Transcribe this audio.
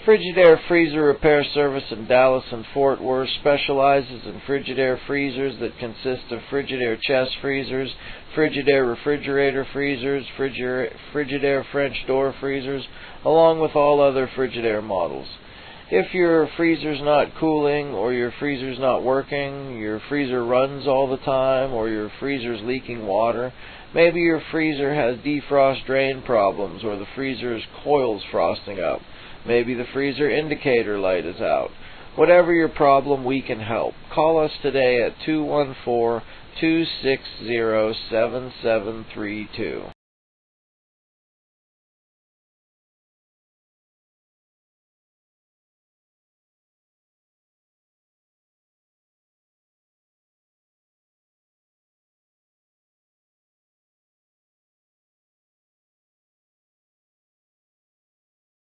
Frigidaire Freezer Repair Service in Dallas and Fort Worth specializes in Frigidaire freezers that consist of Frigidaire chest freezers, Frigidaire refrigerator freezers, Frigidaire French door freezers, along with all other Frigidaire models. If your freezer's not cooling, or your freezer's not working, your freezer runs all the time, or your freezer's leaking water, maybe your freezer has defrost drain problems, or the freezer's coil's frosting up, maybe the freezer indicator light is out. Whatever your problem, we can help. Call us today at 214-260-7732.